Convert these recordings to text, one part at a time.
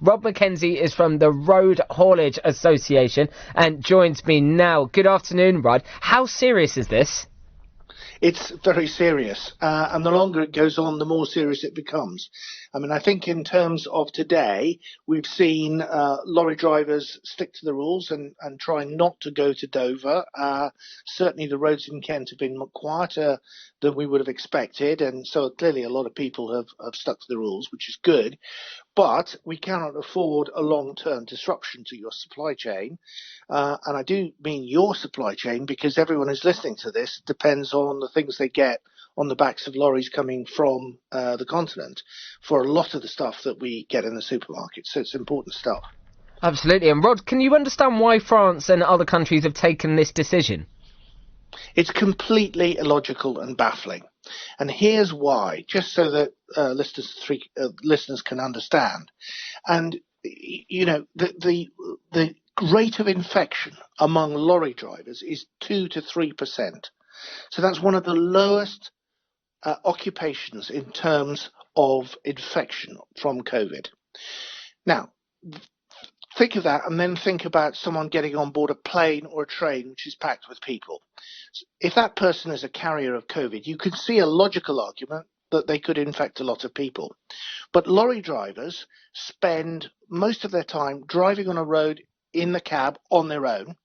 Rob McKenzie is from the Road Haulage Association and joins me now. Good afternoon, Rod. How serious is this? It's very serious, and the longer it goes on, the more serious it becomes. I mean, I think in terms of today, we've seen lorry drivers stick to the rules and try not to go to Dover. Certainly the roads in Kent have been quieter than we would have expected, and so clearly a lot of people have stuck to the rules, which is good. But we cannot afford a long-term disruption to your supply chain. And I do mean your supply chain, because everyone who's listening to this depends on the things they get on the backs of lorries coming from the continent for a lot of the stuff that we get in the supermarket. So it's important stuff. Absolutely. And Rod, can you understand why France and other countries have taken this decision? It's completely illogical and baffling. And here's why, just so that listeners can understand. And, you know, the rate of infection among lorry drivers is 2 to 3%. So that's one of the lowest occupations in terms of infection from COVID. Now, think of that, and then think about someone getting on board a plane or a train which is packed with people. If that person is a carrier of COVID, you could see a logical argument that they could infect a lot of people. But lorry drivers spend most of their time driving on a road in the cab on their own.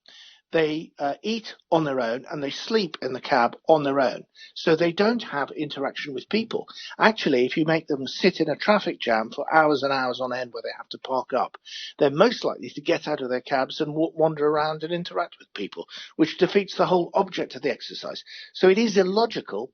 They eat on their own and they sleep in the cab on their own. So they don't have interaction with people. Actually, if you make them sit in a traffic jam for hours and hours on end where they have to park up, they're most likely to get out of their cabs and wander around and interact with people, which defeats the whole object of the exercise. So it is illogical